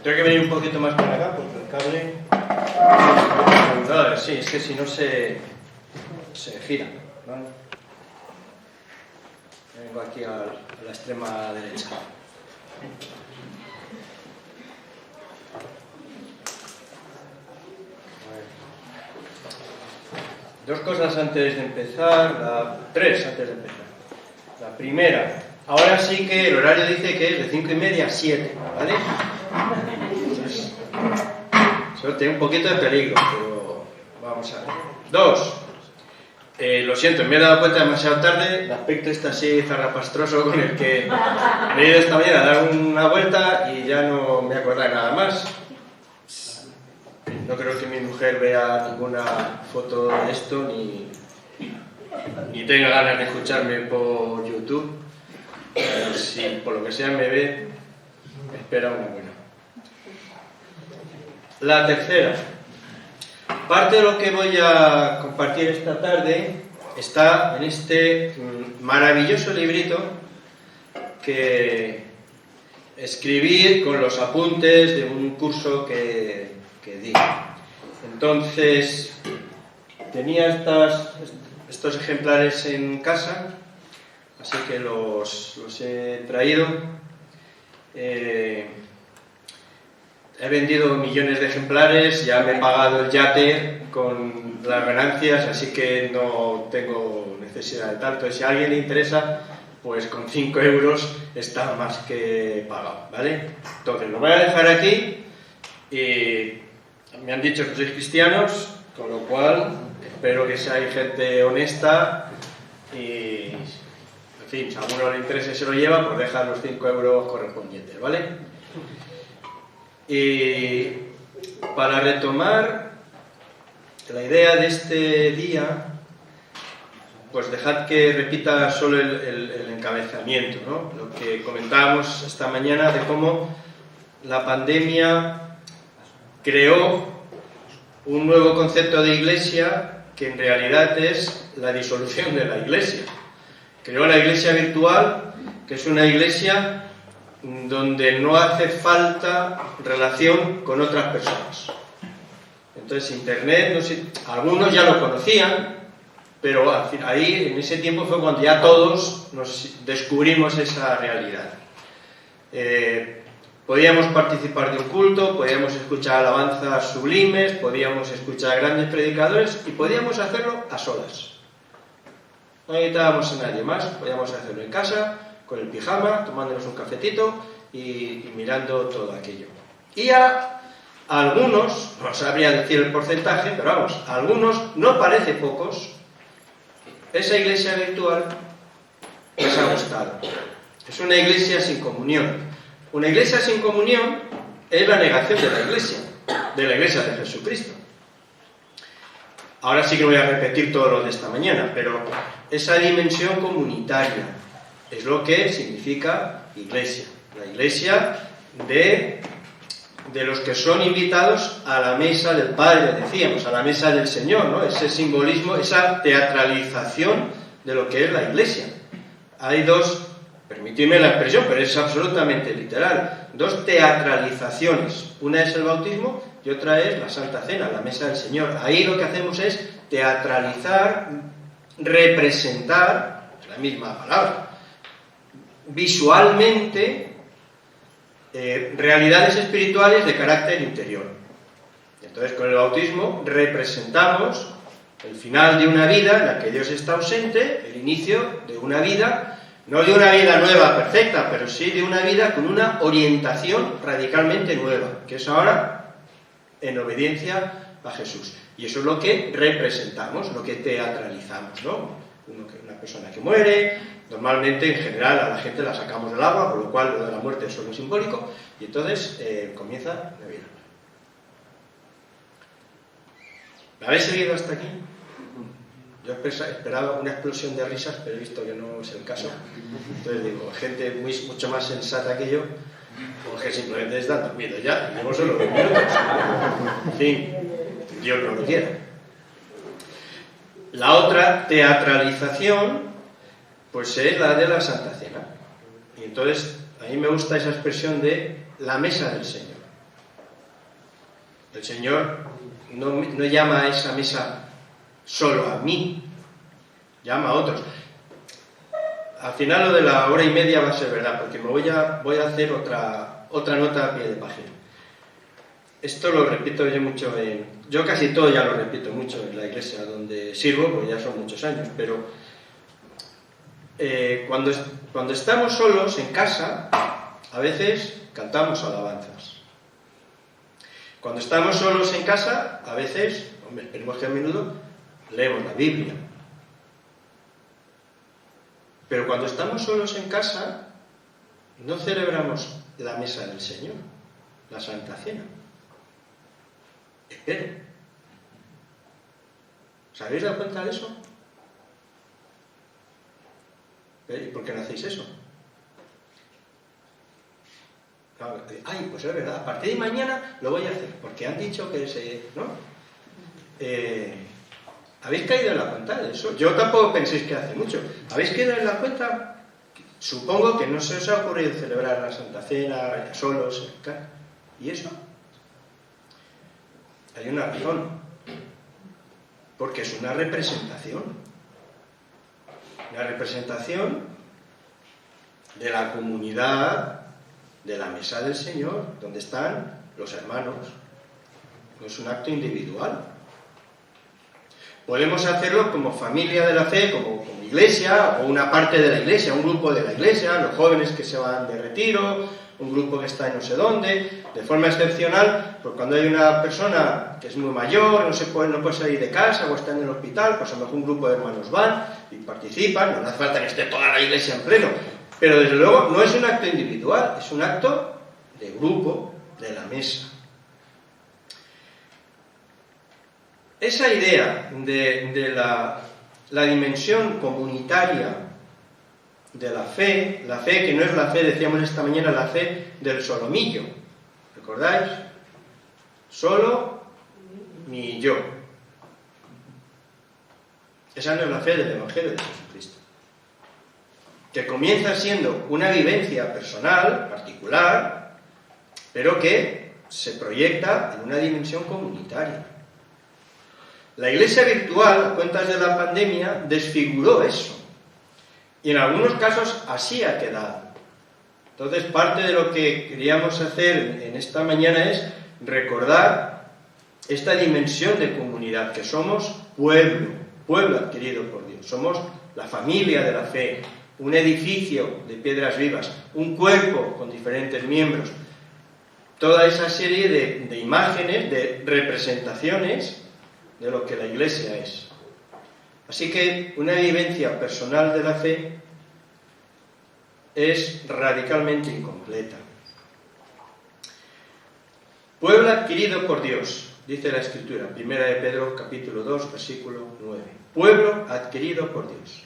Tengo que venir un poquito más para acá porque el cable... Sí, es que si no se gira, ¿vale? Vengo aquí a la extrema derecha. Dos cosas antes de empezar, tres antes de empezar. La primera, ahora sí que el horario dice que es de 5:30 a 7, ¿vale? Entonces, eso tiene un poquito de peligro, pero vamos a ver. Dos, lo siento, me he dado cuenta demasiado tarde, el aspecto está así zarrapastroso con el que me he ido esta mañana a dar una vuelta y ya no me acuerdo de nada más. No creo que mi mujer vea ninguna foto de esto ni tenga ganas de escucharme por YouTube. Si por lo que sea me ve, me espera una buena. La tercera. Parte de lo que voy a compartir esta tarde está en este maravilloso librito que escribí con los apuntes de un curso que di. Entonces, tenía estos ejemplares en casa, así que los he traído. He vendido millones de ejemplares, ya me he pagado el yate con las ganancias, así que no tengo necesidad de tanto. Si a alguien le interesa, pues con 5 euros está más que pagado, ¿vale? Entonces, lo voy a dejar aquí y me han dicho que sois cristianos, con lo cual espero que seáis gente honesta y, en fin, si a alguno le interesa y se lo lleva, pues deja los 5 euros correspondientes, ¿vale? Y para retomar la idea de este día, pues dejad que repita solo el encabezamiento, ¿no? Lo que comentábamos esta mañana de cómo la pandemia creó un nuevo concepto de iglesia que en realidad es la disolución de la iglesia. Creó la iglesia virtual, que es una iglesia donde no hace falta relación con otras personas. Entonces Internet, no sé, algunos ya lo conocían, pero ahí en ese tiempo fue cuando ya todos nos descubrimos esa realidad. Podíamos participar de un culto, podíamos escuchar alabanzas sublimes, podíamos escuchar grandes predicadores y podíamos hacerlo a solas. No necesitábamos a nadie más, podíamos hacerlo en casa, con el pijama, tomándonos un cafetito y mirando todo aquello. Y a algunos, no sabría decir el porcentaje, pero vamos, a algunos, no parece pocos, esa iglesia virtual les ha gustado. Es una iglesia sin comunión. Una iglesia sin comunión es la negación de la iglesia de Jesucristo. Ahora sí que voy a repetir todo lo de esta mañana, pero esa dimensión comunitaria es lo que significa iglesia. La iglesia de los que son invitados a la mesa del Padre, decíamos, a la mesa del Señor, ¿no? Ese simbolismo, esa teatralización de lo que es la iglesia. Hay dos, permitidme la expresión, pero es absolutamente literal, dos teatralizaciones. Una es el bautismo y otra es la Santa Cena, la mesa del Señor. Ahí lo que hacemos es teatralizar, representar, es la misma palabra, visualmente realidades espirituales de carácter interior. Entonces, con el bautismo representamos el final de una vida en la que Dios está ausente, el inicio de una vida, no de una vida nueva, perfecta, pero sí de una vida con una orientación radicalmente nueva, que es ahora en obediencia a Jesús. Y eso es lo que representamos, lo que teatralizamos, ¿no? Una persona que muere, normalmente, en general, a la gente la sacamos del agua, por lo cual lo de la muerte es solo simbólico, y entonces comienza la vida. ¿Me habéis seguido hasta aquí? Yo esperaba una explosión de risas, pero he visto que no es el caso. Entonces digo, gente mucho más sensata que yo, o que simplemente están dormidos ya, llevo solo 2 minutos. En fin, Dios no lo quiera. La otra teatralización, pues es la de la Santa Cena. Y entonces, a mí me gusta esa expresión de la mesa del Señor. El Señor no llama a esa mesa solo a mí, llama a otros. Al final lo de la hora y media va a ser verdad, porque me voy a hacer otra nota a pie de página. Esto lo repito yo mucho yo casi todo ya lo repito mucho en la iglesia donde sirvo, porque ya son muchos años, pero cuando estamos solos en casa, a veces cantamos alabanzas. Cuando estamos solos en casa, a veces, esperemos que a menudo, leemos la Biblia. Pero cuando estamos solos en casa, no celebramos la mesa del Señor, la Santa Cena. Esperen. ¿Os habéis dado cuenta de eso? ¿Y por qué no hacéis eso? Ay, pues es verdad, a partir de mañana lo voy a hacer, porque han dicho que ¿no? ¿Habéis caído en la cuenta de eso? Yo tampoco penséis que hace mucho. ¿Habéis caído en la cuenta? Supongo que no se os ha ocurrido celebrar la Santa Cena solos. ¿Y eso? Hay una razón. Porque es una representación. Una representación de la comunidad, de la mesa del Señor, donde están los hermanos. No es un acto individual. Podemos hacerlo como familia de la fe, como iglesia, o una parte de la iglesia, un grupo de la iglesia, los jóvenes que se van de retiro, un grupo que está en no sé dónde, de forma excepcional, pues cuando hay una persona que es muy mayor, no puede salir de casa o está en el hospital, pues a lo mejor un grupo de hermanos van y participan, no hace falta que esté toda la iglesia en pleno, pero desde luego no es un acto individual, es un acto de grupo, de la mesa. Esa idea de la dimensión comunitaria de la fe que no es la fe, decíamos esta mañana, la fe del solomillo, ¿recordáis? Solo mi yo. Esa no es la fe del Evangelio de Jesucristo, que comienza siendo una vivencia personal, particular, pero que se proyecta en una dimensión comunitaria. La iglesia virtual, a cuentas de la pandemia, desfiguró eso. Y en algunos casos así ha quedado. Entonces, parte de lo que queríamos hacer en esta mañana es recordar esta dimensión de comunidad, que somos pueblo adquirido por Dios. Somos la familia de la fe, un edificio de piedras vivas, un cuerpo con diferentes miembros. Toda esa serie de imágenes, de representaciones de lo que la iglesia es. Así que una vivencia personal de la fe es radicalmente incompleta. Pueblo adquirido por Dios, dice la Escritura, 1 de Pedro, capítulo 2, versículo 9. Pueblo adquirido por Dios.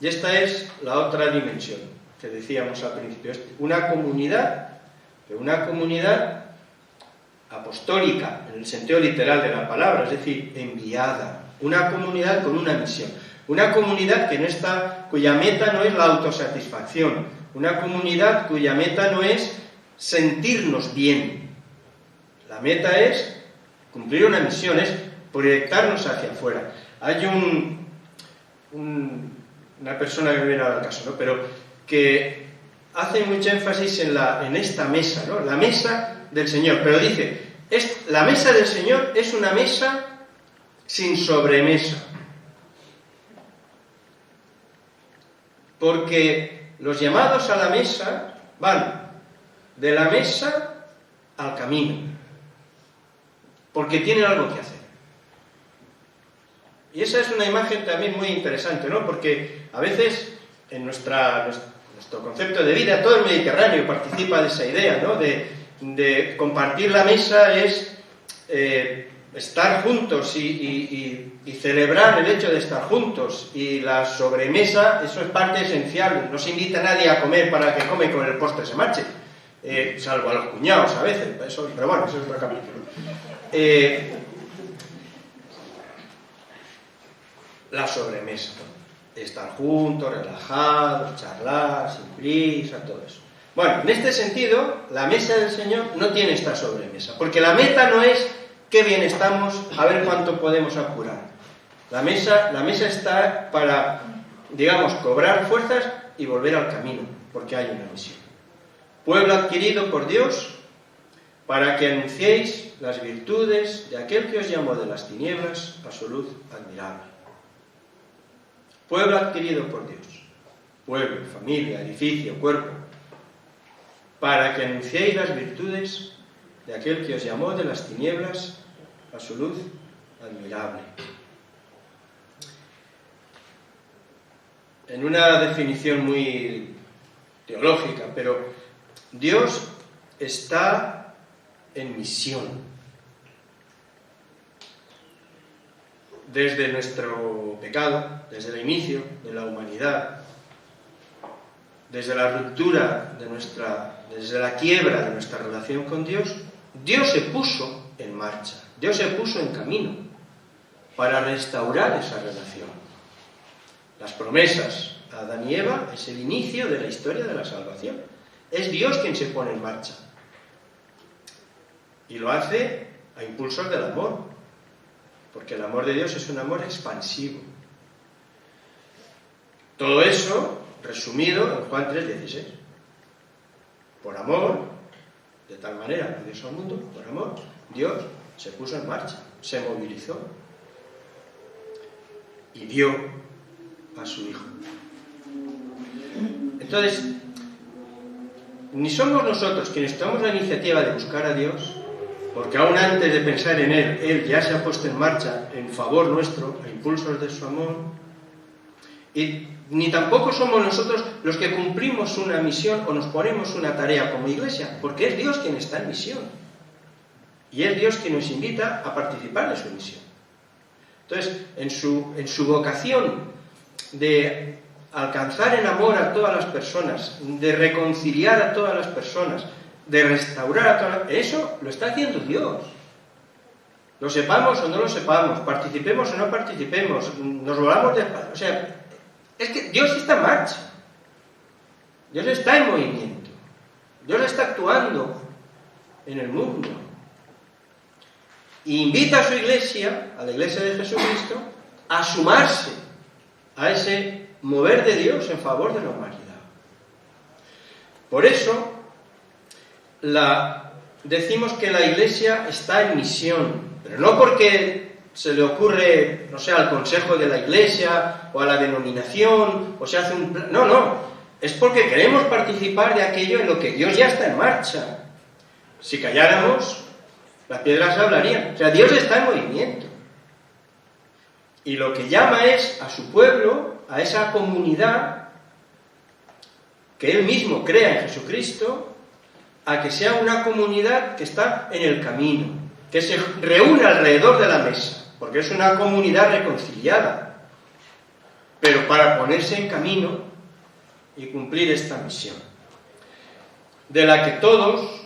Y esta es la otra dimensión que decíamos al principio. Es una comunidad, pero una comunidad apostólica, en el sentido literal de la palabra, es decir, enviada. Una comunidad con una misión. Una comunidad cuya meta no es la autosatisfacción. Una comunidad cuya meta no es sentirnos bien. La meta es cumplir una misión, es proyectarnos hacia afuera. Hay una persona que me viene al caso, ¿no? Pero que hace mucho énfasis en esta mesa, ¿no? La mesa del Señor, pero dice, la mesa del Señor es una mesa sin sobremesa, porque los llamados a la mesa van de la mesa al camino, porque tienen algo que hacer. Y esa es una imagen también muy interesante, ¿no? Porque a veces en nuestro concepto de vida, todo el Mediterráneo participa de esa idea, ¿no? De compartir la mesa es estar juntos y celebrar el hecho de estar juntos. Y la sobremesa, eso es parte esencial. No se invita a nadie a comer para que come con el postre se marche, salvo a los cuñados a veces, pero bueno, eso es otro capítulo. La sobremesa, ¿no? Estar juntos, relajados, charlar, sin prisa, todo eso. Bueno, en este sentido, la mesa del Señor no tiene esta sobremesa, porque la meta no es qué bien estamos, a ver cuánto podemos apurar. La mesa está para, digamos, cobrar fuerzas y volver al camino, porque hay una misión. Pueblo adquirido por Dios, para que anunciéis las virtudes de aquel que os llamó de las tinieblas a su luz admirable. Pueblo adquirido por Dios. Pueblo, familia, edificio, cuerpo. Para que anunciéis las virtudes de aquel que os llamó de las tinieblas a su luz admirable. En una definición muy teológica, pero Dios está en misión. Desde nuestro pecado, desde el inicio de la humanidad, desde la ruptura desde la quiebra de nuestra relación con Dios, Dios se puso en marcha, Dios se puso en camino para restaurar esa relación. Las promesas a Adán y Eva es el inicio de la historia de la salvación. Es Dios quien se pone en marcha. Y lo hace a impulsos del amor, porque el amor de Dios es un amor expansivo. Todo eso resumido en Juan 3:16. Por amor, de tal manera que Dios al mundo, por amor, Dios se puso en marcha, se movilizó y dio a su Hijo. Entonces, ni somos nosotros quienes tomamos la iniciativa de buscar a Dios, porque aún antes de pensar en Él ya se ha puesto en marcha en favor nuestro, a impulsos de su amor, y ni tampoco somos nosotros los que cumplimos una misión o nos ponemos una tarea como iglesia, porque es Dios quien está en misión, y es Dios quien nos invita a participar de su misión. Entonces, en su vocación de alcanzar en amor a todas las personas, de reconciliar a todas las personas, de restaurar a todas las... Eso lo está haciendo Dios. Lo sepamos o no lo sepamos, participemos o no participemos, nos volvamos de... O sea, es que Dios está en marcha. Dios está en movimiento. Dios está actuando en el mundo. Y invita a su iglesia, a la iglesia de Jesucristo, a sumarse a ese mover de Dios en favor de la humanidad. Por eso, decimos que la iglesia está en misión, pero no porque se le ocurre, no sé, al consejo de la iglesia o a la denominación, o se hace un plan. No, es porque queremos participar de aquello en lo que Dios ya está en marcha. Si calláramos, las piedras hablarían. O sea, Dios está en movimiento. Y lo que llama es a su pueblo, a esa comunidad que Él mismo crea en Jesucristo, a que sea una comunidad que está en el camino, que se reúne alrededor de la mesa, porque es una comunidad reconciliada, pero para ponerse en camino y cumplir esta misión, de la que todos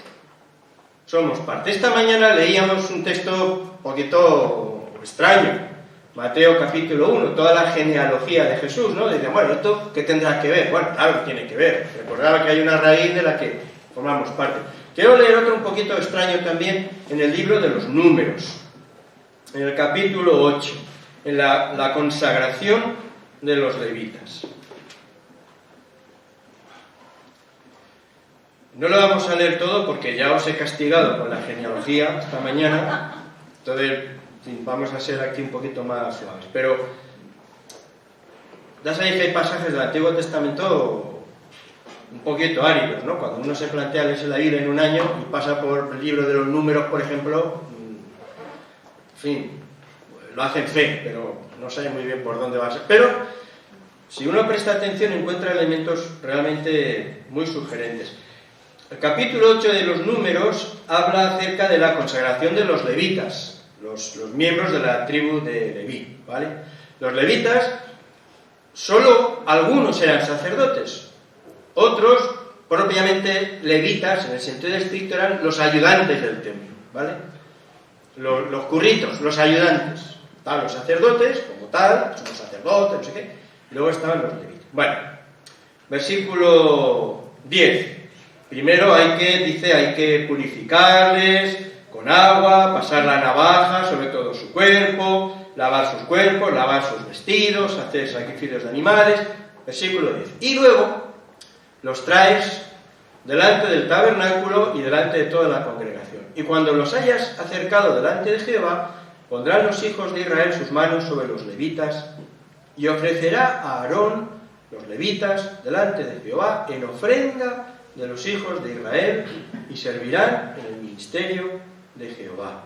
somos parte. Esta mañana leíamos un texto un poquito extraño, Mateo capítulo 1, toda la genealogía de Jesús, ¿no? Dice, bueno, ¿esto qué tendrá que ver? Bueno, claro que tiene que ver. Recordaba que hay una raíz de la que formamos parte. Quiero leer otro un poquito extraño también en el libro de los Números, en el capítulo 8, en la consagración de los levitas. No lo vamos a leer todo porque ya os he castigado con la genealogía esta mañana, entonces vamos a ser aquí un poquito más suaves. Pero ya sabéis que hay pasajes del Antiguo Testamento un poquito áridos, ¿no? Cuando uno se plantea leerse la Biblia en un año y pasa por el libro de los Números, por ejemplo, en fin, lo hace en fe, pero no sabe muy bien por dónde va a ser. Pero si uno presta atención encuentra elementos realmente muy sugerentes. El capítulo 8 de los Números habla acerca de la consagración de los levitas, los miembros de la tribu de Leví, ¿vale? Los levitas, solo algunos eran sacerdotes, otros, propiamente levitas, en el sentido estricto, eran los ayudantes del templo, ¿vale? Los curritos, los ayudantes. Estaban los sacerdotes, como tal, somos sacerdotes, no sé qué, y luego estaban los levitas. Bueno, versículo 10. Primero hay que purificarles con agua, pasar la navaja sobre todo su cuerpo, lavar sus cuerpos, lavar sus vestidos, hacer sacrificios de animales. Versículo 10. Y luego los traes delante del tabernáculo y delante de toda la congregación. Y cuando los hayas acercado delante de Jehová, pondrán los hijos de Israel sus manos sobre los levitas y ofrecerá a Aarón los levitas delante de Jehová en ofrenda de los hijos de Israel y servirán en el ministerio de Jehová.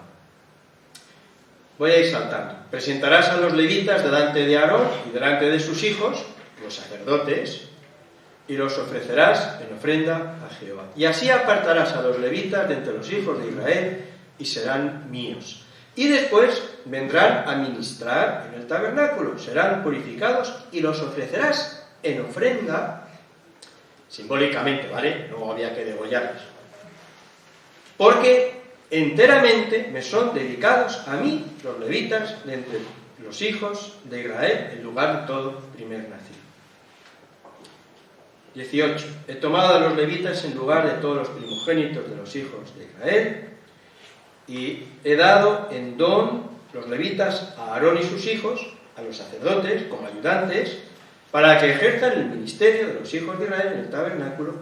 Voy a ir saltando. Presentarás a los levitas delante de Aarón y delante de sus hijos, los sacerdotes, y los ofrecerás en ofrenda a Jehová. Y así apartarás a los levitas de entre los hijos de Israel y serán míos. Y después vendrán a ministrar en el tabernáculo, serán purificados y los ofrecerás en ofrenda, simbólicamente, ¿vale? No había que degollarlos. Porque enteramente me son dedicados a mí, los levitas, de entre los hijos de Israel, en lugar de todo primer nacido. 18. He tomado a los levitas en lugar de todos los primogénitos de los hijos de Israel y he dado en don los levitas a Aarón y sus hijos, a los sacerdotes como ayudantes, para que ejerzan el ministerio de los hijos de Israel en el tabernáculo.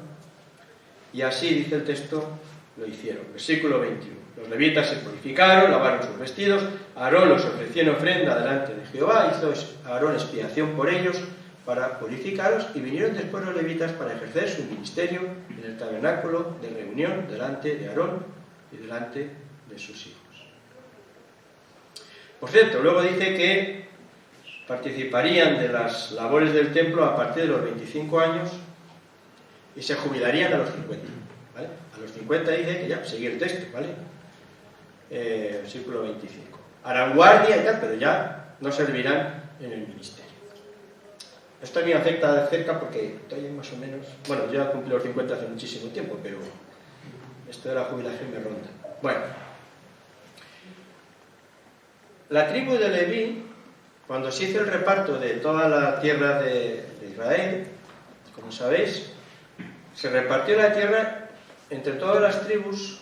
Y así, dice el texto, lo hicieron. Versículo 21. Los levitas se purificaron, lavaron sus vestidos, Aarón los ofreció en ofrenda delante de Jehová, hizo Aarón expiación por ellos para purificarlos, y vinieron después los levitas para ejercer su ministerio en el tabernáculo de reunión delante de Aarón y delante de sus hijos. Por cierto, luego dice que participarían de las labores del templo a partir de los 25 años y se jubilarían a los 50. ¿Vale? A los 50 dice que ya, seguir el texto, ¿vale? Versículo 25. Harán guardia y tal, pero ya no servirán en el ministerio. Esto a mí me afecta de cerca porque estoy más o menos... Bueno, yo ya cumplí los 50 hace muchísimo tiempo, pero esto de la jubilación me ronda. Bueno, la tribu de Leví, cuando se hizo el reparto de toda la tierra de Israel, como sabéis, se repartió la tierra entre todas las tribus,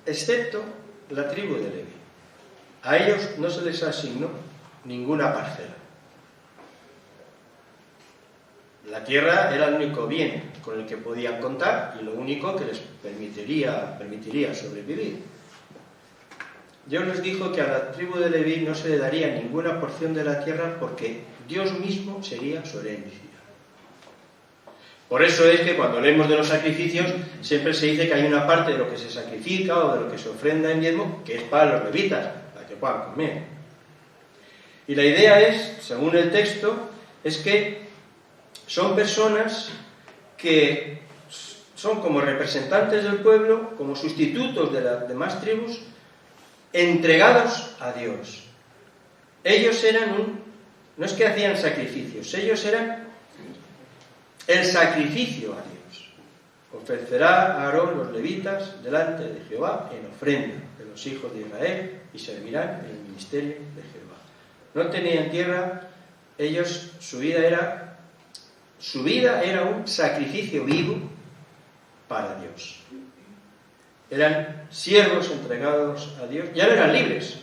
excepto la tribu de Leví. A ellos no se les asignó ninguna parcela. La tierra era el único bien con el que podían contar y lo único que les permitiría sobrevivir. Dios les dijo que a la tribu de Leví no se le daría ninguna porción de la tierra porque Dios mismo sería su herencia. Por eso es que cuando leemos de los sacrificios siempre se dice que hay una parte de lo que se sacrifica o de lo que se ofrenda en diezmo que es para los levitas, para que puedan comer. Y la idea es, según el texto, es que son personas que son como representantes del pueblo, como sustitutos de las demás tribus, entregados a Dios. Ellos eran no es que hacían sacrificios, ellos eran el sacrificio a Dios. Ofrecerá a Aarón los levitas delante de Jehová en ofrenda de los hijos de Israel y servirán en el ministerio de Jehová. No tenían tierra, ellos, su vida era un sacrificio vivo para Dios. Eran siervos entregados a Dios, ya no eran libres,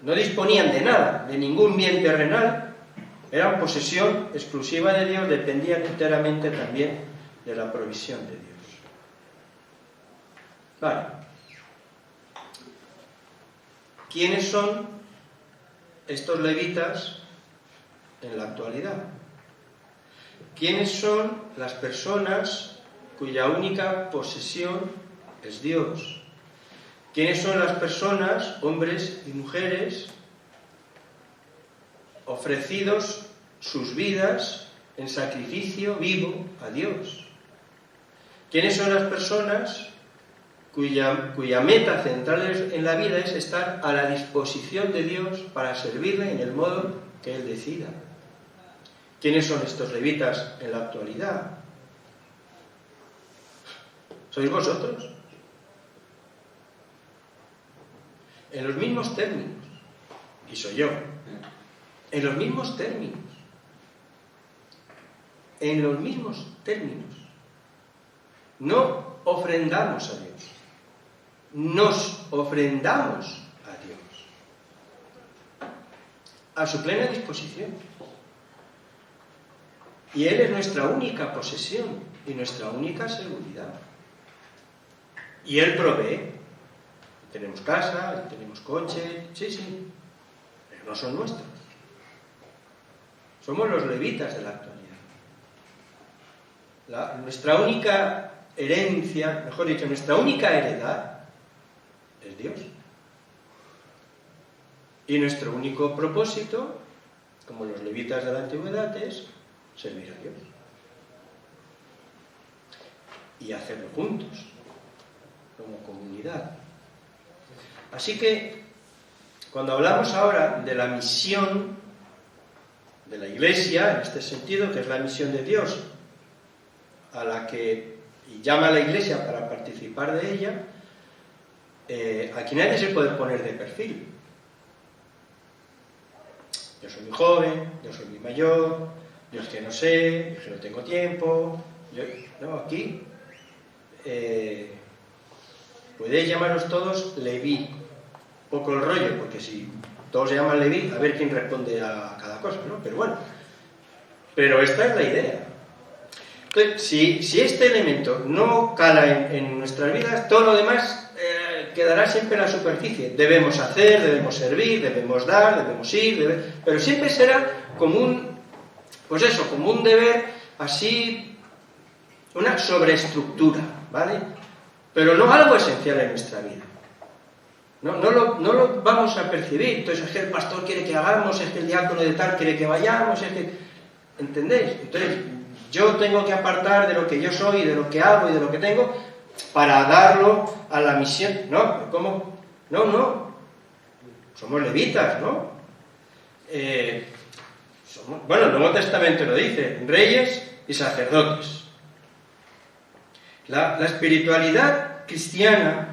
no disponían de nada, de ningún bien terrenal, eran posesión exclusiva de Dios, dependían enteramente también de la provisión de Dios. Vale. ¿Quiénes son estos levitas en la actualidad? ¿Quiénes son las personas cuya única posesión es Dios? ¿Quiénes son las personas, hombres y mujeres, ofrecidos sus vidas en sacrificio vivo a Dios? ¿Quiénes son las personas cuya meta central en la vida es estar a la disposición de Dios para servirle en el modo que Él decida? ¿Quiénes son estos levitas en la actualidad? ¿Sois vosotros? En los mismos términos. Y soy yo. En los mismos términos. En los mismos términos. no ofrendamos a Dios, nos ofrendamos a Dios, a su plena disposición. Y Él es nuestra única posesión y nuestra única seguridad. Y Él provee. Tenemos casa, tenemos coche, sí, pero no son nuestros. Somos los levitas de la actualidad. Nuestra única herencia, mejor dicho, nuestra única heredad es Dios. Y nuestro único propósito, como los levitas de la antigüedad, es servir a Dios. Y hacerlo juntos, como comunidad. Así que, cuando hablamos ahora de la misión de la Iglesia, en este sentido, que es la misión de Dios, a la que llama a la Iglesia para participar de ella, aquí nadie se puede poner de perfil. Yo soy muy joven, yo soy muy mayor, yo es que no sé, yo es que no tengo tiempo. No, aquí podéis llamaros todos Leví. Poco el rollo, porque si todos se llaman Leví, a ver quién responde a cada cosa, ¿no? Pero bueno, pero esta es la idea. Entonces, si este elemento no cala en nuestras vidas, todo lo demás quedará siempre en la superficie. Debemos hacer, debemos servir, debemos dar, debemos ir, pero siempre será como un, pues eso, como un deber así, una sobreestructura, ¿vale? Pero no algo esencial en nuestra vida. No lo vamos a percibir. Entonces es que el pastor quiere que hagamos, es que el diácono de tal quiere que vayamos, es que... ¿Entendéis? Entonces yo tengo que apartar de lo que yo soy, de lo que hago y de lo que tengo para darlo a la misión. No, ¿cómo? No. Somos levitas, ¿no? Bueno, el Nuevo Testamento lo dice, reyes y sacerdotes. La espiritualidad cristiana,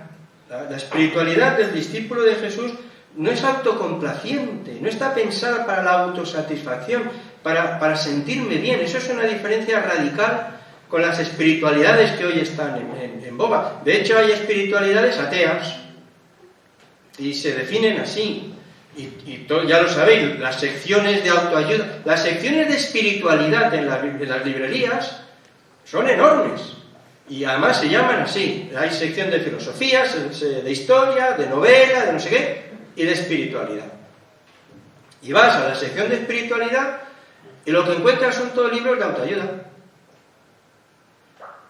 la espiritualidad del discípulo de Jesús no es autocomplaciente, no está pensada para la autosatisfacción, para sentirme bien. Eso es una diferencia radical con las espiritualidades que hoy están en boga. De hecho, hay espiritualidades ateas y se definen así. Y ya lo sabéis, las secciones de autoayuda, las secciones de espiritualidad en las librerías son enormes. Y además se llaman así. Hay sección de filosofía, de historia, de novela, de no sé qué, y de espiritualidad. Y vas a la sección de espiritualidad y lo que encuentras son todos libros de autoayuda.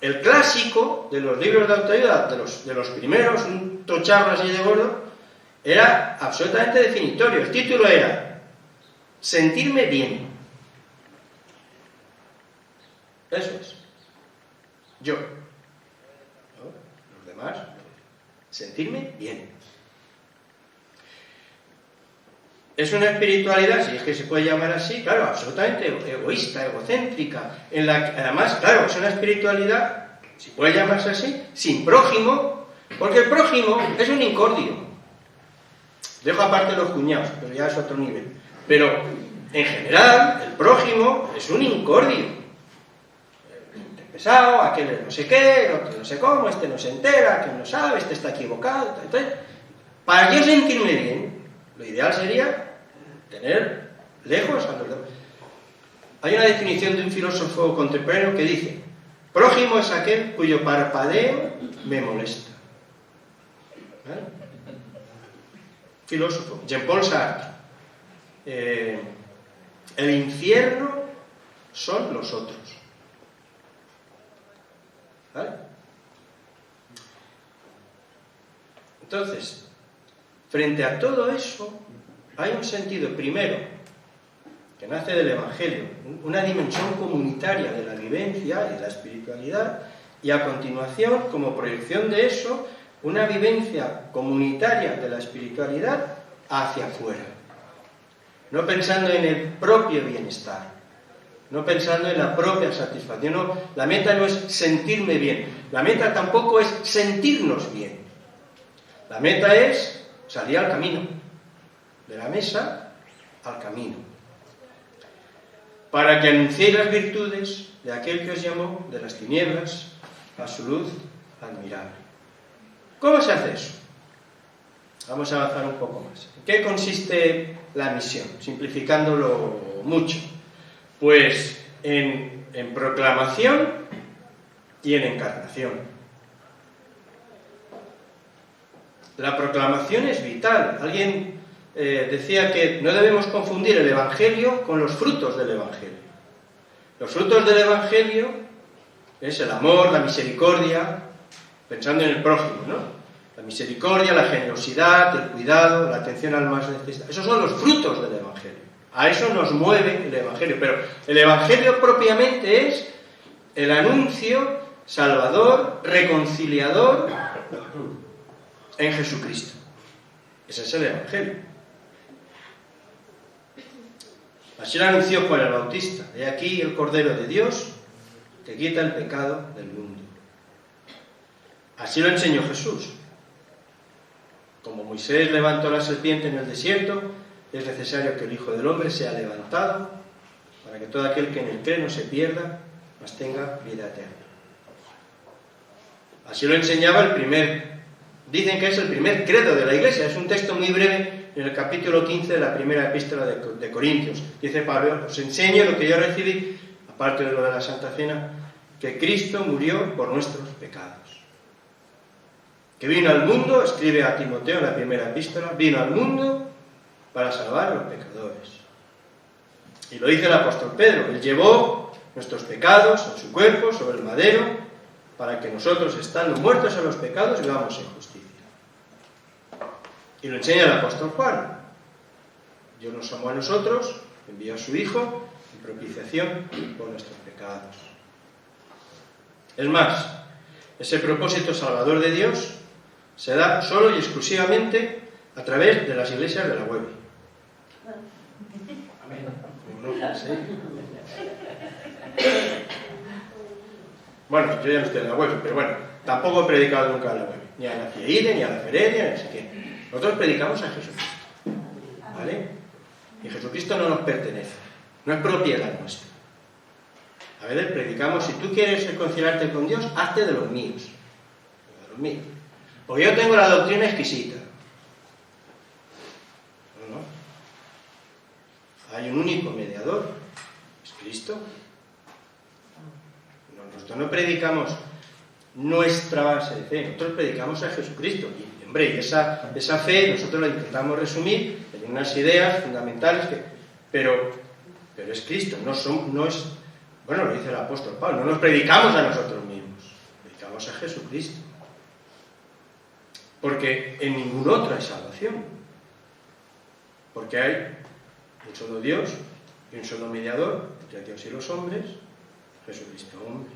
El clásico de los libros de autoayuda, de los primeros, un tocharro así de gordo, era absolutamente definitorio. El título era Sentirme bien. Eso es. Yo. ¿No? Los demás. Sentirme bien. Es una espiritualidad, si es que se puede llamar así, claro, absolutamente egoísta, egocéntrica, en la que, además, claro, es una espiritualidad, si puede llamarse así, sin prójimo, porque el prójimo es un incordio. Dejo aparte los cuñados, pero ya es otro nivel. Pero, en general, el prójimo es un incordio. Este pesado, aquel no sé qué, el otro no sé cómo, este no se entera, aquel no sabe, este está equivocado. Entonces, para yo sentirme bien, lo ideal sería tener lejos a los demás. Hay una definición de un filósofo contemporáneo que dice: prójimo es aquel cuyo parpadeo me molesta. ¿Vale? Filósofo, Jean-Paul Sartre. El infierno son los otros. ¿Vale? Entonces, frente a todo eso, hay un sentido, primero, que nace del Evangelio, una dimensión comunitaria de la vivencia y de la espiritualidad, y a continuación, como proyección de eso, una vivencia comunitaria de la espiritualidad hacia afuera. No pensando en el propio bienestar, no pensando en la propia satisfacción. No, la meta no es sentirme bien, la meta tampoco es sentirnos bien. La meta es salir al camino. De la mesa al camino, para que anunciéis las virtudes de aquel que os llamó de las tinieblas a su luz admirable. ¿Cómo se hace eso? Vamos a avanzar un poco más. ¿En qué consiste la misión? Simplificándolo mucho. Pues en proclamación y en encarnación. La proclamación es vital. Alguien decía que no debemos confundir el Evangelio con los frutos del Evangelio. Los frutos del Evangelio es el amor, la misericordia, pensando en el prójimo, ¿no? La misericordia, la generosidad, el cuidado, la atención al más necesitado. Esos son los frutos del Evangelio. A eso nos mueve el Evangelio. Pero el Evangelio propiamente es el anuncio salvador, reconciliador en Jesucristo. Ese es el Evangelio. Así lo anunció Juan el Bautista. He aquí el Cordero de Dios que quita el pecado del mundo. Así lo enseñó Jesús. Como Moisés levantó la serpiente en el desierto, es necesario que el Hijo del Hombre sea levantado para que todo aquel que en él cree no se pierda, mas tenga vida eterna. Así lo enseñaba dicen que es el primer credo de la Iglesia. Es un texto muy breve en el capítulo 15 de la primera epístola de Corintios. Dice Pablo: os enseño lo que yo recibí, aparte de lo de la Santa Cena, que Cristo murió por nuestros pecados. Que vino al mundo, escribe a Timoteo en la primera epístola, vino al mundo para salvar a los pecadores. Y lo dice el apóstol Pedro: él llevó nuestros pecados en su cuerpo sobre el madero, para que nosotros, estando muertos a los pecados, vivamos en justicia. Y lo enseña el apóstol Juan: Dios nos amó a nosotros, envió a su Hijo en propiciación por nuestros pecados. Es más, ese propósito salvador de Dios se da solo y exclusivamente a través de las iglesias de la web. Amén. No, ¿sí? Bueno, yo ya no estoy en la web, pero bueno, tampoco he predicado nunca en la web, ni a la CIEIDE, ni a la Feredia, ni a no sé qué. Nosotros predicamos a Jesucristo, ¿vale? Y Jesucristo no nos pertenece, no es propiedad nuestra. A veces predicamos: si tú quieres reconciliarte con Dios, hazte de los míos. De los míos. Porque yo tengo la doctrina exquisita. No. Hay un único mediador, es Cristo. Nosotros no predicamos nuestra base de fe, nosotros predicamos a Jesucristo. Y, hombre, esa fe nosotros la intentamos resumir en unas ideas fundamentales, pero es Cristo, no es... Bueno, lo dice el apóstol Pablo: no nos predicamos a nosotros mismos, predicamos a Jesucristo. Porque en ningún otro hay salvación. Porque hay un solo Dios y un solo mediador entre Dios y los hombres, Jesucristo hombre.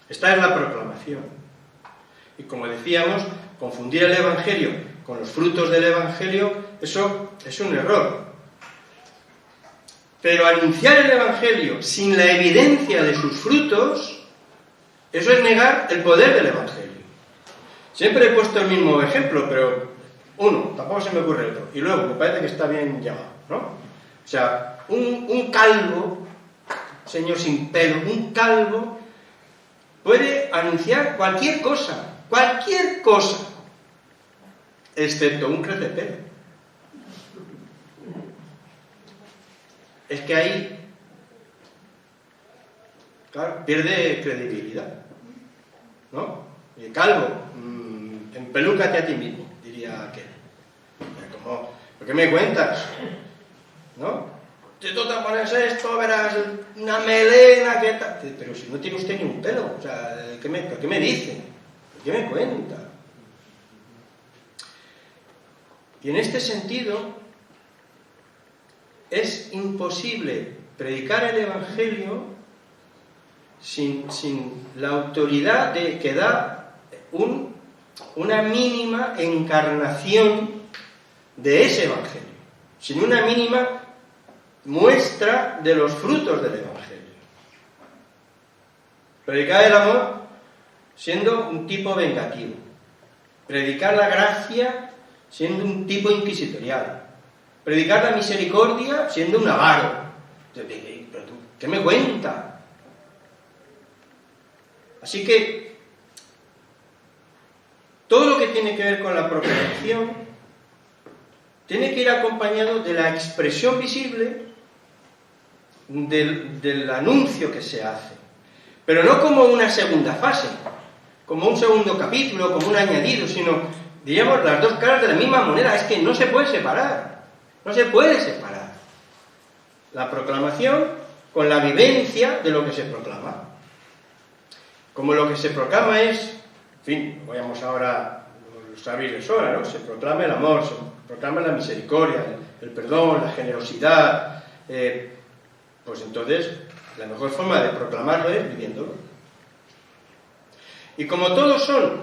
Esta es la proclamación. Y como decíamos, confundir el Evangelio con los frutos del Evangelio, eso es un error. Pero anunciar el Evangelio sin la evidencia de sus frutos, eso es negar el poder del Evangelio. Siempre he puesto el mismo ejemplo, pero uno, tampoco se me ocurre otro. Y luego, me parece que está bien llevado, ¿no? O sea, un calvo, señor sin pelo, un calvo puede anunciar cualquier cosa, excepto un crecepelo. Es que ahí, claro, pierde credibilidad, ¿no? Y calvo, empelúcate a ti mismo, diría aquel. Como, ¿por qué me cuentas? ¿No? Si tú te pones esto, verás una melena, ¿qué tal? Pero si no tiene usted ni un pelo, o sea, ¿por qué me dice? ¿Por qué me cuenta? Y en este sentido, es imposible predicar el Evangelio sin la autoridad que da una mínima encarnación de ese Evangelio, sin una mínima muestra de los frutos del Evangelio. Predicar el amor siendo un tipo vengativo, predicar la gracia siendo un tipo inquisitorial, predicar la misericordia siendo un avaro. ¿Qué me cuenta? Así que todo lo que tiene que ver con la proclamación tiene que ir acompañado de la expresión visible del anuncio que se hace, pero no como una segunda fase, como un segundo capítulo, como un añadido, sino, diríamos, las dos caras de la misma moneda. Es que no se puede separar, no se puede separar la proclamación con la vivencia de lo que se proclama. Como lo que se proclama es, en fin, vayamos ahora, lo sabéis de sobra, ¿no? Se proclama el amor, se proclama la misericordia, el perdón, la generosidad. Pues entonces, la mejor forma de proclamarlo es viviéndolo. Y como todos son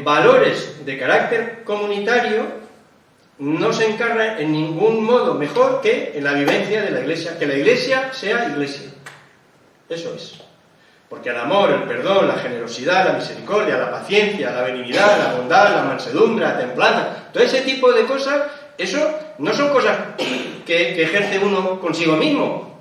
valores de carácter comunitario, no se encarna en ningún modo mejor que en la vivencia de la Iglesia, que la Iglesia sea Iglesia. Eso es. Porque el amor, el perdón, la generosidad, la misericordia, la paciencia, la benignidad, la bondad, la mansedumbre, la templanza, todo ese tipo de cosas, eso no son cosas que ejerce uno consigo mismo.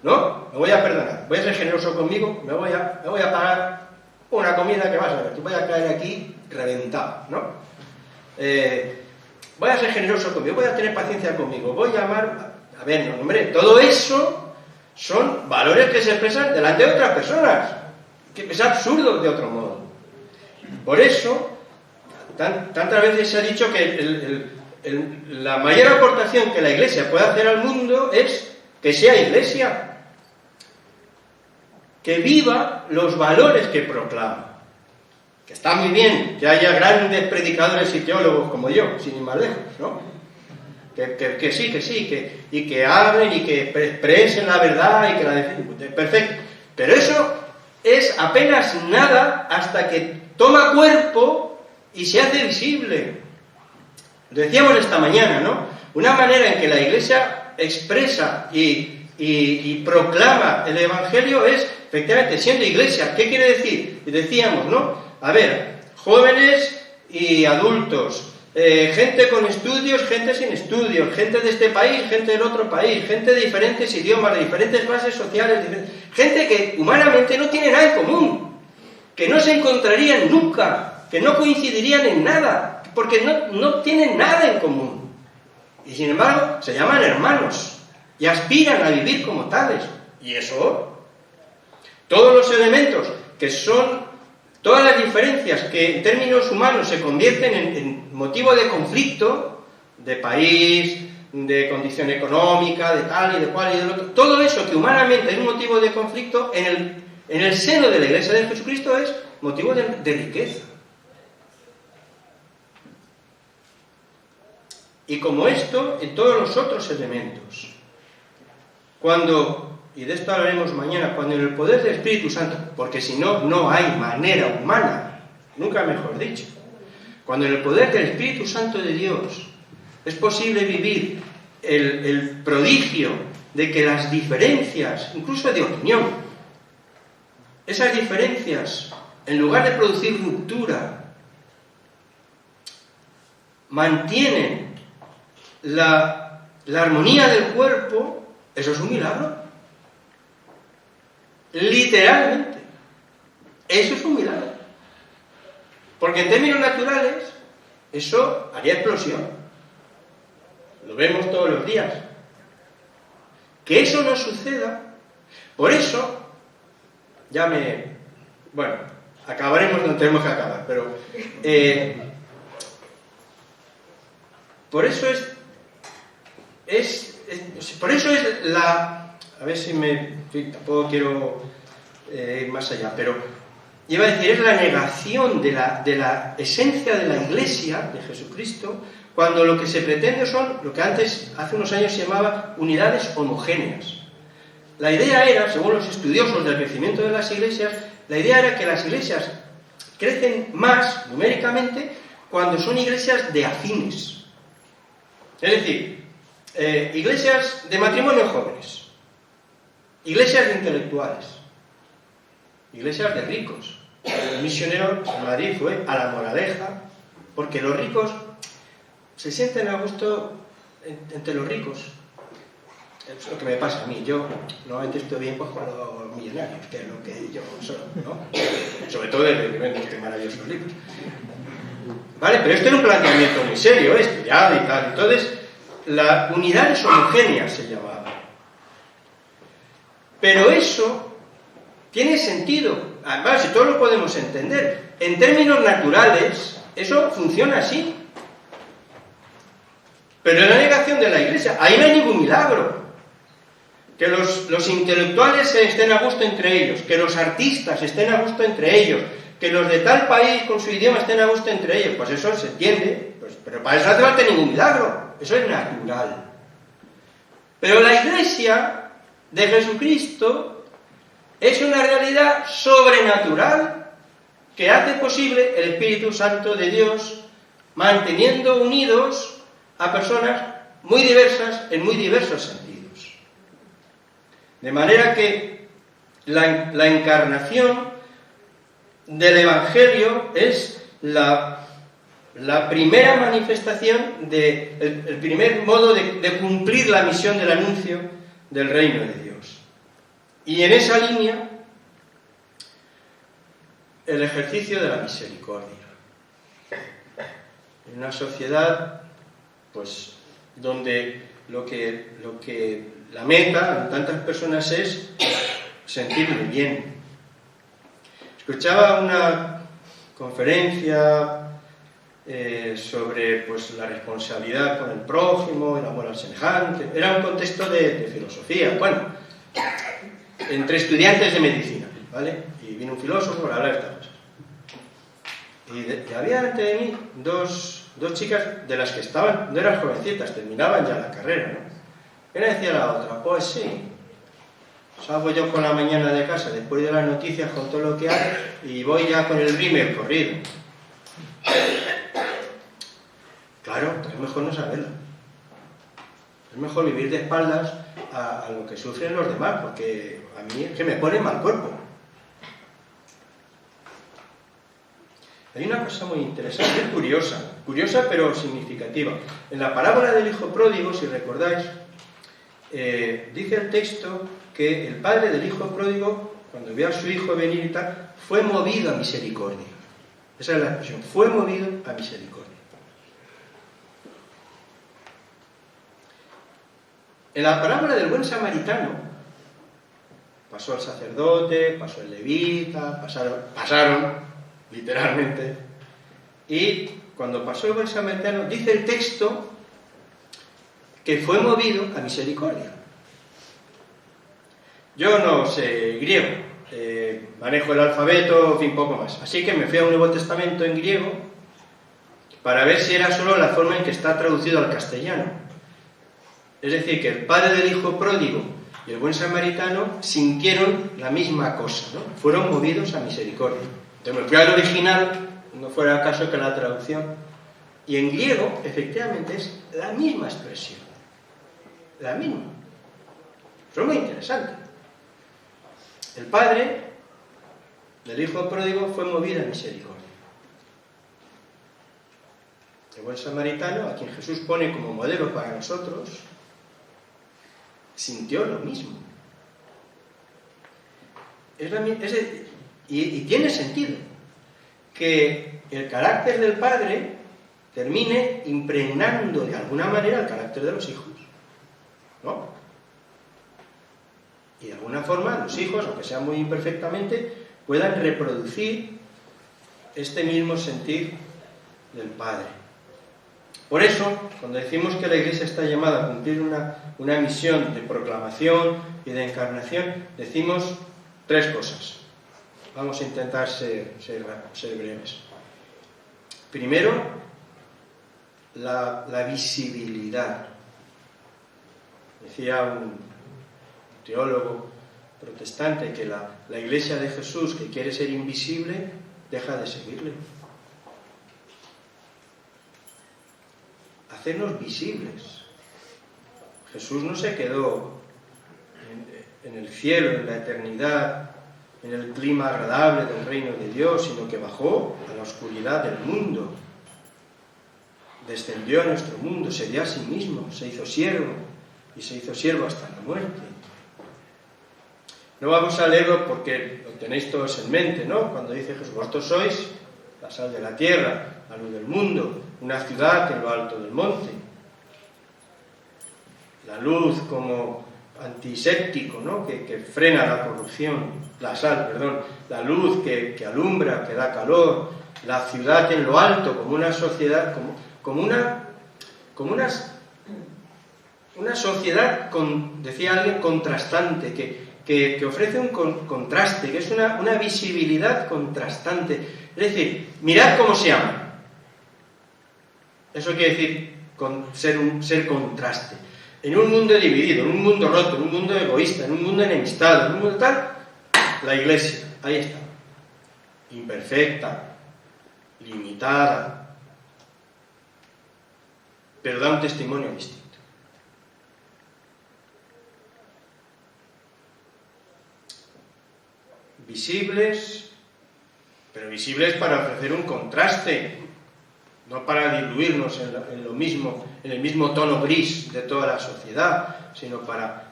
¿No? Me voy a perdonar, voy a ser generoso conmigo, me voy a pagar una comida que vas a ver, que voy a caer aquí reventado, ¿no? Voy a ser generoso conmigo, voy a tener paciencia conmigo, voy a amar... A ver, no, hombre, todo eso son valores que se expresan delante de otras personas, que es absurdo de otro modo. Por eso, tantas veces se ha dicho que la mayor aportación que la Iglesia puede hacer al mundo es que sea Iglesia, que viva los valores que proclama. Que está muy bien que haya grandes predicadores y teólogos como yo, sin ir más lejos, ¿no? Que sí, y que hablen y que expresen la verdad y que la defiendan. Perfecto. Pero eso es apenas nada hasta que toma cuerpo y se hace visible. Lo decíamos esta mañana, ¿no? Una manera en que la Iglesia expresa y proclama el Evangelio es, efectivamente, siendo Iglesia. ¿Qué quiere decir? Decíamos, ¿no? A ver, jóvenes y adultos, gente con estudios, gente sin estudios, gente de este país, gente del otro país, gente de diferentes idiomas, de diferentes clases sociales, gente que humanamente no tiene nada en común, que no se encontrarían nunca, que no coincidirían en nada, porque no tienen nada en común. Y sin embargo, se llaman hermanos y aspiran a vivir como tales. Y eso, todos los elementos que son, todas las diferencias que en términos humanos se convierten en motivo de conflicto, de país, de condición económica, de tal y de cual y del otro, todo eso que humanamente es un motivo de conflicto, en el seno de la Iglesia de Jesucristo es motivo de riqueza. Y como esto, en todos los otros elementos. Cuando, y de esto hablaremos mañana, cuando en el poder del Espíritu Santo, porque si no, no hay manera humana, nunca mejor dicho, cuando en el poder del Espíritu Santo de Dios es posible vivir el prodigio de que las diferencias, incluso de opinión, esas diferencias, en lugar de producir ruptura, mantienen la armonía del cuerpo, eso es un milagro. Literalmente. Eso es un milagro. Porque en términos naturales, eso haría explosión. Lo vemos todos los días. Que eso no suceda, por eso, bueno, acabaremos donde tenemos que acabar, pero por eso es la... A ver si tampoco quiero ir más allá, pero iba a decir, es la negación de la esencia de la Iglesia, de Jesucristo, cuando lo que se pretende son, lo que antes, hace unos años se llamaba unidades homogéneas. La idea era, según los estudiosos del crecimiento de las iglesias, la idea era que las iglesias crecen más numéricamente cuando son iglesias de afines. Es decir, iglesias de matrimonio jóvenes, iglesias de intelectuales, iglesias de ricos. El misionero en Madrid fue a La Moraleja, porque los ricos se sienten a gusto entre los ricos. es lo que me pasa a mí. Yo normalmente estoy bien pues, con los millonarios, que es lo que yo soy, ¿no? Sobre todo desde que vendo estos maravillosos libros. ¿Vale? Pero esto era un planteamiento muy serio, estudiado y tal. Entonces, la unidad es homogénea se llamaba. Pero eso tiene sentido. Además, si todos lo podemos entender. En términos naturales, eso funciona así. Pero en la negación de la Iglesia, ahí no hay ningún milagro. Que los intelectuales estén a gusto entre ellos, que los artistas estén a gusto entre ellos, que los de tal país con su idioma estén a gusto entre ellos, pues eso se entiende, pues, pero para eso no hace falta ningún milagro, eso es natural. Pero la Iglesia de Jesucristo es una realidad sobrenatural que hace posible el Espíritu Santo de Dios manteniendo unidos a personas muy diversas en muy diversos sentidos. De manera que la encarnación del Evangelio es la primera manifestación, el primer modo de cumplir la misión del anuncio del reino de Dios. Y en esa línea, el ejercicio de la misericordia. En una sociedad, pues, donde lo que la meta en tantas personas es sentirme bien. Escuchaba una conferencia sobre pues, la responsabilidad con el prójimo, el amor al semejante. Era un contexto de filosofía, bueno, entre estudiantes de medicina, ¿vale? Y vino un filósofo para hablar de estas cosas. Y había ante de mí dos chicas de las que estaban, no eran jovencitas, terminaban ya la carrera, ¿no? Una decía a la otra, pues sí, salgo yo con la mañana de casa después de las noticias con todo lo que hay y voy ya con el rímel corrido. Claro, es mejor no saberlo. Es mejor vivir de espaldas a lo que sufren los demás, porque a mí es que me pone mal cuerpo. Hay una cosa muy interesante, curiosa pero significativa. En la parábola del hijo pródigo, si recordáis, dice el texto que el padre del hijo pródigo, cuando vio a su hijo venir y tal, fue movido a misericordia. Esa es la expresión, fue movido a misericordia. En la parábola del buen samaritano, pasó el sacerdote, pasó el levita, pasaron literalmente, y cuando pasó el buen samaritano, dice el texto que fue movido a misericordia. Yo no sé griego, manejo el alfabeto, en fin, poco más. Así que me fui a un Nuevo Testamento en griego para ver si era solo la forma en que está traducido al castellano. Es decir, que el padre del hijo pródigo y el buen samaritano sintieron la misma cosa, ¿no? Fueron movidos a misericordia. Entonces me fui al original, no fuera el caso que la traducción, y en griego, efectivamente, es la misma expresión. La misma. Eso es muy interesante. El padre del hijo pródigo fue movido a misericordia. El buen samaritano, a quien Jesús pone como modelo para nosotros, sintió lo mismo. Y tiene sentido que el carácter del padre termine impregnando de alguna manera el carácter de los hijos, ¿no? Y de alguna forma los hijos, aunque sea muy imperfectamente, puedan reproducir este mismo sentir del padre. Por eso, cuando decimos que la Iglesia está llamada a cumplir una misión de proclamación y de encarnación, decimos tres cosas. Vamos a intentar ser breves. Primero, la visibilidad. Decía un teólogo protestante que la Iglesia de Jesús, que quiere ser invisible, deja de seguirle. Hacernos visibles. Jesús no se quedó en el cielo, en la eternidad, en el clima agradable del reino de Dios, sino que bajó a la oscuridad del mundo, descendió a nuestro mundo, se dio a sí mismo, se hizo siervo, y se hizo siervo hasta la muerte. No vamos a leerlo porque lo tenéis todos en mente, ¿no? Cuando dice Jesús, vosotros sois la sal de la tierra, la luz del mundo, una ciudad en lo alto del monte. La luz como antiséptico, ¿no? Que frena la corrupción, la sal, perdón, la luz que alumbra, que da calor, la ciudad en lo alto, como una sociedad, como una sociedad, decía alguien, contrastante, que ofrece un contraste, que es una visibilidad contrastante. Es decir, mirad cómo se ama. Eso quiere decir ser contraste. En un mundo dividido, en un mundo roto, en un mundo egoísta, en un mundo enemistado, en un mundo tal, la Iglesia, ahí está. Imperfecta, limitada, pero da un testimonio distinto. Visibles, pero visibles para ofrecer un contraste, no para diluirnos en el mismo tono gris de toda la sociedad, sino para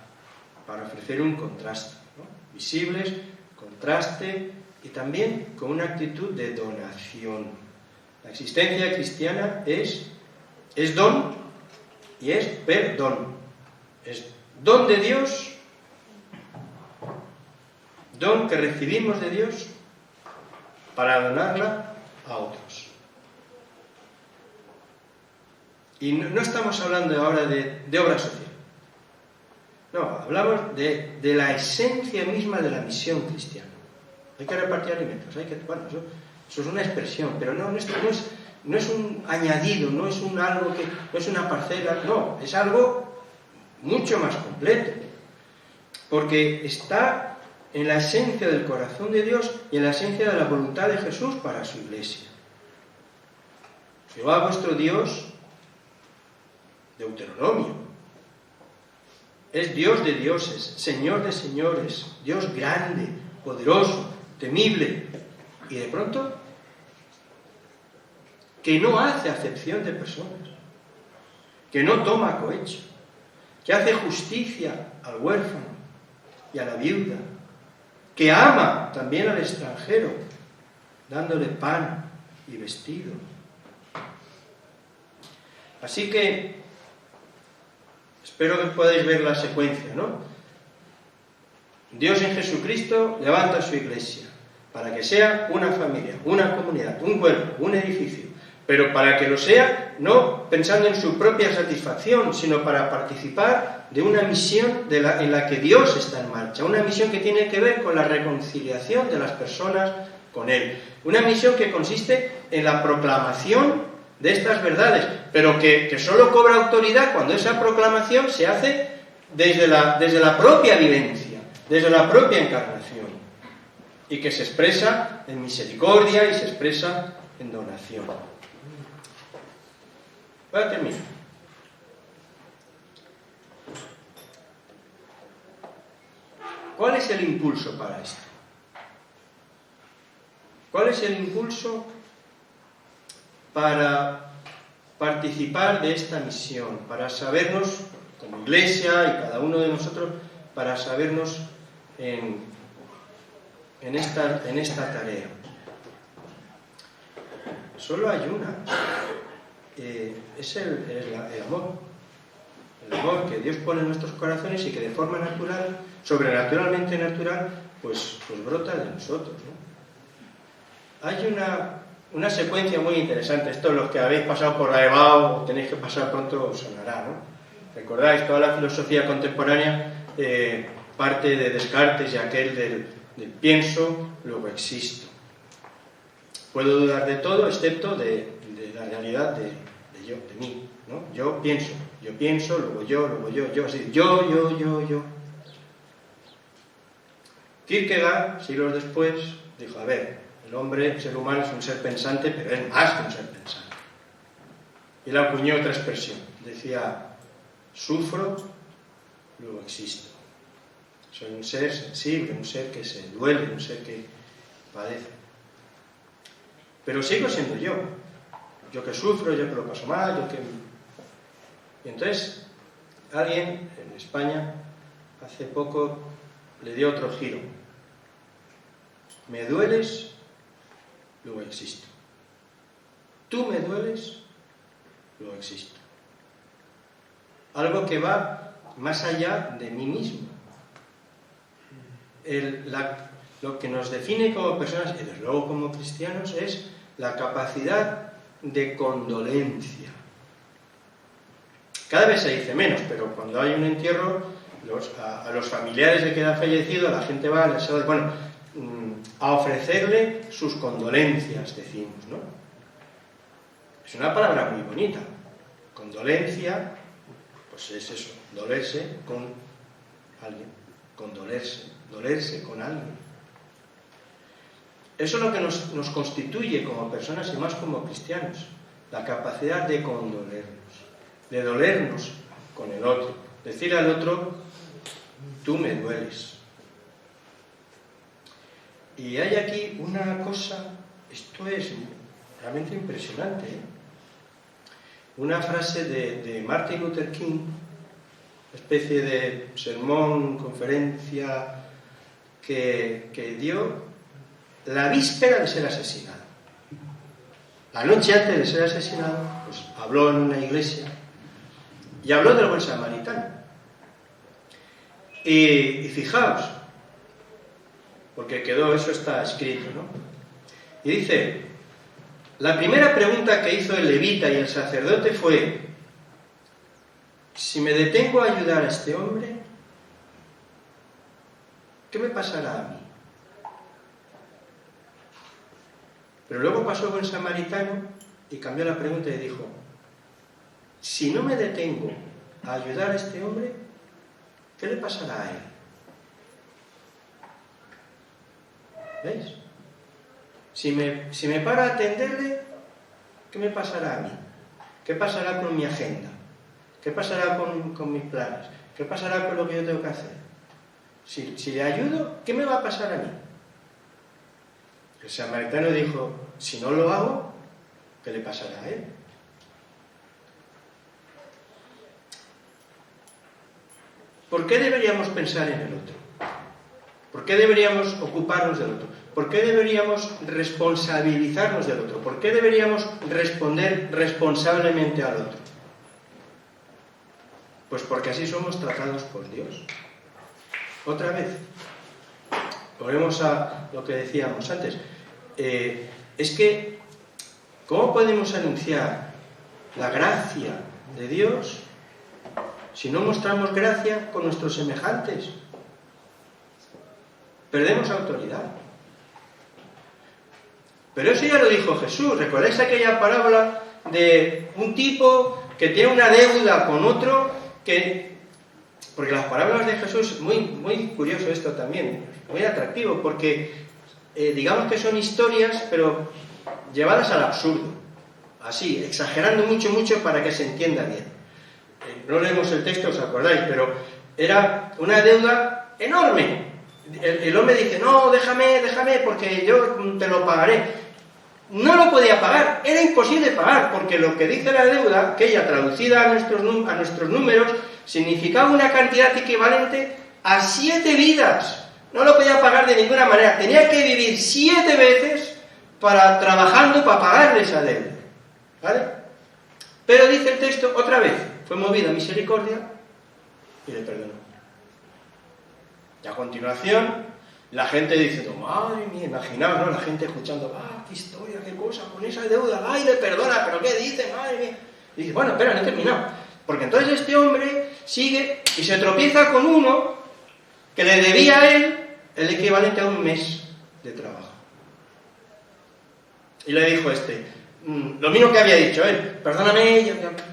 ofrecer un contraste, ¿no? Visibles, contraste y también con una actitud de donación. La existencia cristiana es don y es perdón. Es don de Dios, don que recibimos de Dios para donarla a otros. Y no estamos hablando ahora de obra social. No, hablamos de la esencia misma de la misión cristiana. Hay que repartir alimentos, eso es una expresión, pero no es un añadido, no es no es una parcela, no, es algo mucho más completo. Porque está en la esencia del corazón de Dios y en la esencia de la voluntad de Jesús para su iglesia. Jehová vuestro Dios, Deuteronomio, es Dios de dioses, Señor de señores, Dios grande, poderoso, temible, y de pronto que no hace acepción de personas, que no toma cohecho, que hace justicia al huérfano y a la viuda, que ama también al extranjero, dándole pan y vestido. Así que espero que podáis ver la secuencia, ¿no? Dios en Jesucristo levanta su iglesia para que sea una familia, una comunidad, un cuerpo, un edificio, pero para que lo sea no pensando en su propia satisfacción, sino para participar de una misión en la que Dios está en marcha, una misión que tiene que ver con la reconciliación de las personas con Él, una misión que consiste en la proclamación de estas verdades, pero que solo cobra autoridad cuando esa proclamación se hace desde la propia vivencia, desde la propia encarnación, y que se expresa en misericordia y se expresa en donación. Voy a terminar. ¿Cuál es el impulso para esto? ¿Cuál es el impulso para participar de esta misión, para sabernos, como iglesia y cada uno de nosotros, para sabernos en esta tarea? Solo hay una, es el amor. El amor que Dios pone en nuestros corazones y que de forma natural, sobrenaturalmente natural, pues brota de nosotros, ¿no? Hay una secuencia muy interesante. Esto, los que habéis pasado por la EBAU o tenéis que pasar pronto, os sonará, ¿no? Recordáis, toda la filosofía contemporánea parte de Descartes y aquel del pienso, luego existo. Puedo dudar de todo excepto de la realidad de mí, ¿no? Yo pienso, luego yo, así, yo. Kierkegaard, siglos después, dijo, a ver, el ser humano es un ser pensante, pero es más que un ser pensante. Y él acuñó otra expresión, decía, sufro, luego existo. Soy un ser sensible, un ser que se duele, un ser que padece. Pero sigo siendo yo que sufro, yo que lo paso mal, Y entonces, Alguien en España hace poco le dio otro giro. Me dueles, luego existo. Tú me dueles, luego existo. Algo que va más allá de mí mismo. Lo que nos define como personas, y desde luego como cristianos, es la capacidad de condolencia. Cada vez se dice menos, pero cuando hay un entierro, a los familiares de quien ha fallecido, la gente va a ofrecerle sus condolencias, decimos, ¿no? Es una palabra muy bonita. Condolencia, pues es eso, dolerse con alguien, dolerse con alguien. Eso es lo que nos constituye como personas y más como cristianos, la capacidad de condolernos, de dolernos con el otro, decir al otro, tú me dueles. Y hay aquí una cosa, esto es realmente impresionante, ¿eh? Una frase de Martin Luther King, una especie de sermón, conferencia que dio la víspera de ser asesinado. La noche antes de ser asesinado, pues habló en una iglesia y habló del buen samaritano. Y fijaos, porque eso está escrito, ¿no? Y dice, la primera pregunta que hizo el levita y el sacerdote fue, si me detengo a ayudar a este hombre, ¿qué me pasará a mí? Pero luego pasó el buen samaritano y cambió la pregunta y dijo, si no me detengo a ayudar a este hombre, ¿qué le pasará a él? ¿Veis? Si me paro a atenderle, ¿qué me pasará a mí? ¿Qué pasará con mi agenda? ¿Qué pasará con mis planes? ¿Qué pasará con lo que yo tengo que hacer? Si le ayudo, ¿qué me va a pasar a mí? El samaritano dijo, si no lo hago, ¿qué le pasará a él? ¿Por qué deberíamos pensar en el otro? ¿Por qué deberíamos ocuparnos del otro? ¿Por qué deberíamos responsabilizarnos del otro? ¿Por qué deberíamos responder responsablemente al otro? Pues porque así somos tratados por Dios. Otra vez, volvemos a lo que decíamos antes. Es que, ¿cómo podemos anunciar la gracia de Dios si no mostramos gracia con nuestros semejantes? Perdemos autoridad. Pero eso ya lo dijo Jesús. ¿Recordáis aquella parábola de un tipo que tiene una deuda con otro? Porque las parábolas de Jesús, muy curioso esto también, muy atractivo, porque digamos que son historias, pero llevadas al absurdo. Así, exagerando mucho para que se entienda bien. No leemos el texto, os acordáis, pero era una deuda enorme. El hombre dice, no, déjame, porque yo te lo pagaré. No lo podía pagar, era imposible pagar, porque lo que dice la deuda, aquella traducida a nuestros números, significaba una cantidad equivalente a 7 vidas. No lo podía pagar de ninguna manera, tenía que vivir 7 veces trabajando para pagarle esa deuda. ¿Vale? Pero dice el texto, otra vez, fue movida a misericordia y le perdonó. Y a continuación, la gente diciendo, madre mía, imaginaos, ¿no? La gente escuchando, qué historia, qué cosa, con esa deuda, ay, le perdona, pero ¿qué dice, madre mía? Y dice, bueno, espera, no he terminado. Porque entonces este hombre sigue y se tropieza con uno que le debía a él el equivalente a un mes de trabajo. Y le dijo lo mismo que había dicho él, perdóname,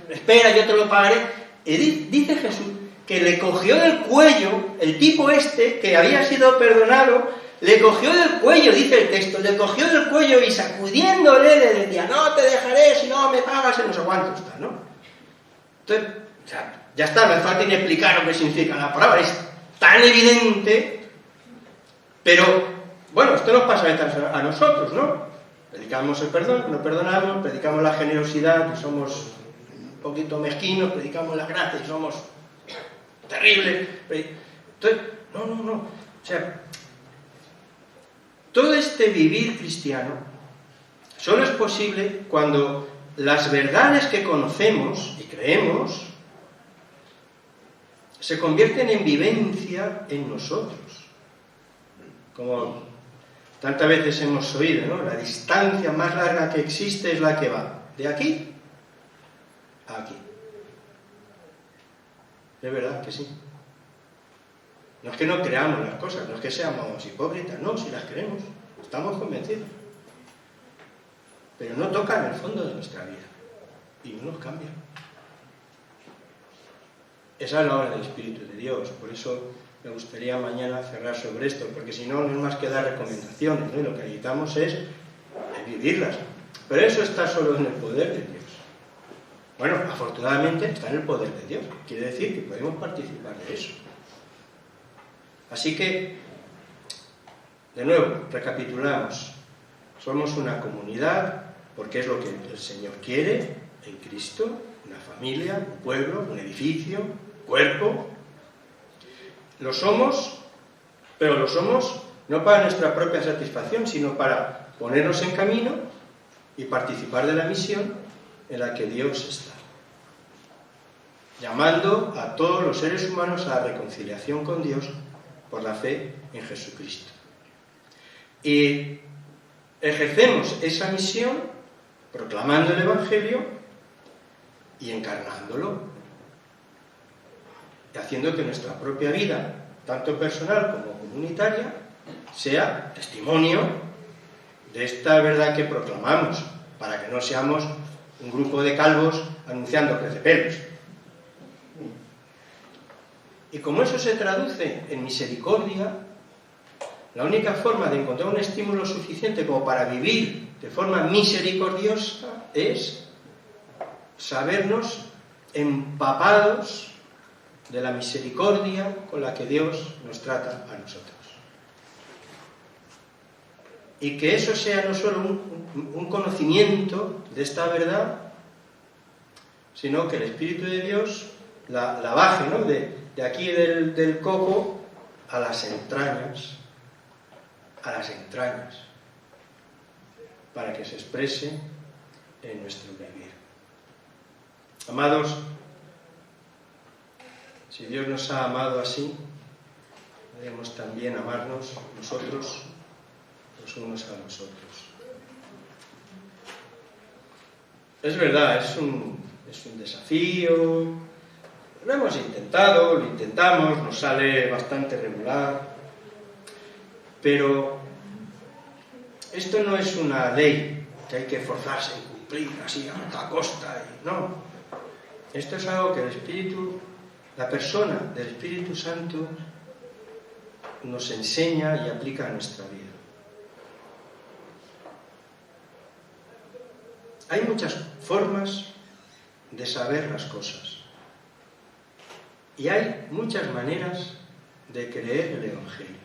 espera, yo te lo pagaré. Y dice Jesús que le cogió del cuello, el tipo que había sido perdonado, le cogió del cuello, dice el texto, le cogió del cuello y sacudiéndole le decía, no te dejaré si no me pagas en no sé cuánto está, ¿no? Entonces, ya está, no hace falta ni explicar lo que significa la palabra, es tan evidente, pero, bueno, esto nos pasa a nosotros, ¿no? Predicamos el perdón, no perdonamos, predicamos la generosidad y somos un poquito mezquinos, predicamos la gracia y somos terrible. Entonces, no. O sea, todo este vivir cristiano solo es posible cuando las verdades que conocemos y creemos se convierten en vivencia en nosotros. Como tantas veces hemos oído, ¿no? La distancia más larga que existe es la que va de aquí a aquí. Es verdad que sí. No es que no creamos las cosas, no es que seamos hipócritas, no, si las creemos, estamos convencidos. Pero no tocan el fondo de nuestra vida y no nos cambian. Esa es la obra del Espíritu de Dios, por eso me gustaría mañana cerrar sobre esto, porque si no, no es más que dar recomendaciones, ¿no? Y lo que necesitamos es vivirlas. Pero eso está solo en el poder de Dios. Bueno, afortunadamente está en el poder de Dios, quiere decir que podemos participar de eso. Así que, de nuevo, recapitulamos. Somos una comunidad, porque es lo que el Señor quiere, en Cristo, una familia, un pueblo, un edificio, un cuerpo. Lo somos, pero lo somos no para nuestra propia satisfacción, sino para ponernos en camino y participar de la misión en la que Dios está. Llamando a todos los seres humanos a la reconciliación con Dios por la fe en Jesucristo. Y ejercemos esa misión proclamando el Evangelio y encarnándolo, y haciendo que nuestra propia vida, tanto personal como comunitaria, sea testimonio de esta verdad que proclamamos, para que no seamos un grupo de calvos anunciando crecepelos. Y como eso se traduce en misericordia, la única forma de encontrar un estímulo suficiente como para vivir de forma misericordiosa es sabernos empapados de la misericordia con la que Dios nos trata a nosotros. Y que eso sea no solo un conocimiento de esta verdad, sino que el Espíritu de Dios la baje, ¿no? de aquí del coco a las entrañas, para que se exprese en nuestro vivir. Amados, si Dios nos ha amado así, debemos también amarnos nosotros los unos a los otros. Es verdad, es un desafío. Lo hemos intentado, lo intentamos, nos sale bastante regular, pero esto no es una ley que hay que esforzarse en cumplir así a toda costa. No, esto es algo que el Espíritu, la persona del Espíritu Santo, nos enseña y aplica a nuestra vida. Hay muchas formas de saber las cosas. Y hay muchas maneras de creer el Evangelio.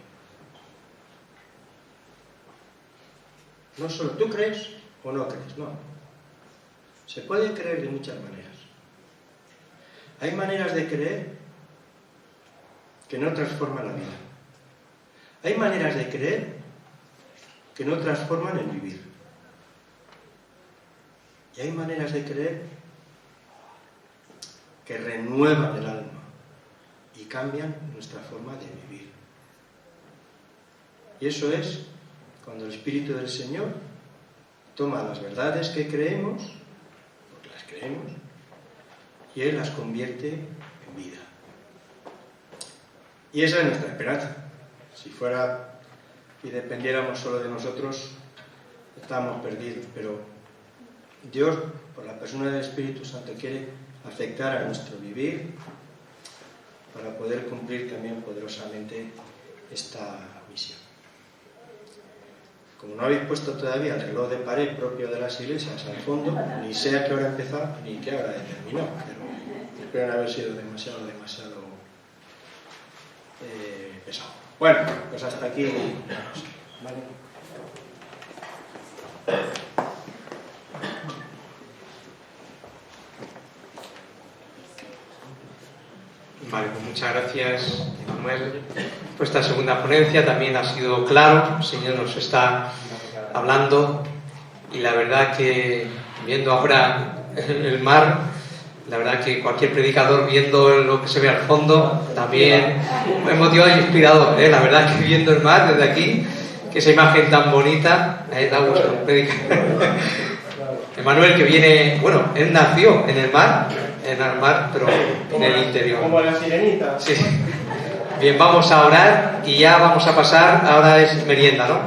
No solo tú crees o no crees, no. Se puede creer de muchas maneras. Hay maneras de creer que no transforman la vida. Hay maneras de creer que no transforman el vivir. Y hay maneras de creer que renuevan el alma y cambian nuestra forma de vivir. Y eso es cuando el Espíritu del Señor toma las verdades que creemos, porque las creemos, y Él las convierte en vida. Y esa es nuestra esperanza. Si fuera y dependiéramos solo de nosotros, estamos perdidos, pero Dios, por la persona del Espíritu Santo, quiere afectar a nuestro vivir para poder cumplir también poderosamente esta misión. Como no habéis puesto todavía el reloj de pared propio de las iglesias al fondo, ni sé a qué hora empezar ni qué hora terminó, pero espero no haber sido demasiado pesado. Bueno, pues hasta aquí. ¿Vale? Vale, pues muchas gracias, Manuel. Pues esta segunda ponencia también ha sido claro, el Señor nos está hablando y la verdad que viendo ahora el mar, la verdad que cualquier predicador viendo lo que se ve al fondo también es motivado y inspirador, ¿eh? La verdad que viendo el mar desde aquí, que esa imagen tan bonita, da gusto predicar. Manuel que viene, bueno, él nació en el mar, pero en el interior. Como la sirenita. Sí. Bien, vamos a orar y ya vamos a pasar, ahora es merienda, ¿no?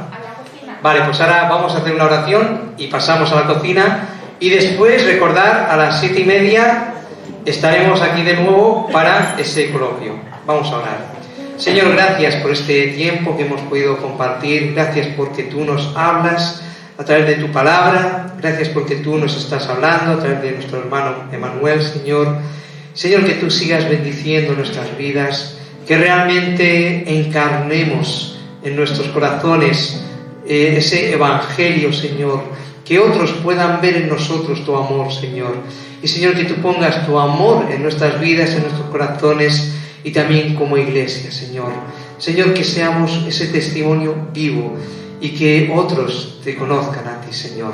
Vale, pues ahora vamos a hacer una oración y pasamos a la cocina y después recordar a las 7:30 estaremos aquí de nuevo para ese coloquio. Vamos a orar. Señor, gracias por este tiempo que hemos podido compartir, gracias porque tú nos hablas a través de tu palabra, gracias porque tú nos estás hablando a través de nuestro hermano Emanuel, Señor. Señor, que tú sigas bendiciendo nuestras vidas, que realmente encarnemos en nuestros corazones ese evangelio, Señor, que otros puedan ver en nosotros tu amor, Señor. Y Señor, que tú pongas tu amor en nuestras vidas, en nuestros corazones y también como iglesia, Señor. Señor, que seamos ese testimonio vivo y que otros te conozcan a ti, Señor.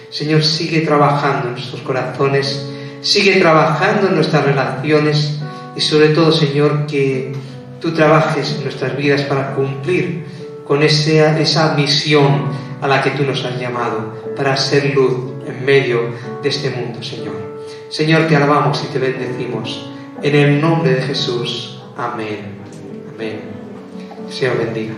Señor, sigue trabajando en nuestros corazones, sigue trabajando en nuestras relaciones y sobre todo, Señor, que tú trabajes en nuestras vidas para cumplir con esa misión a la que tú nos has llamado, para ser luz en medio de este mundo, Señor. Señor, te alabamos y te bendecimos. En el nombre de Jesús. Amén. Amén. Señor bendiga.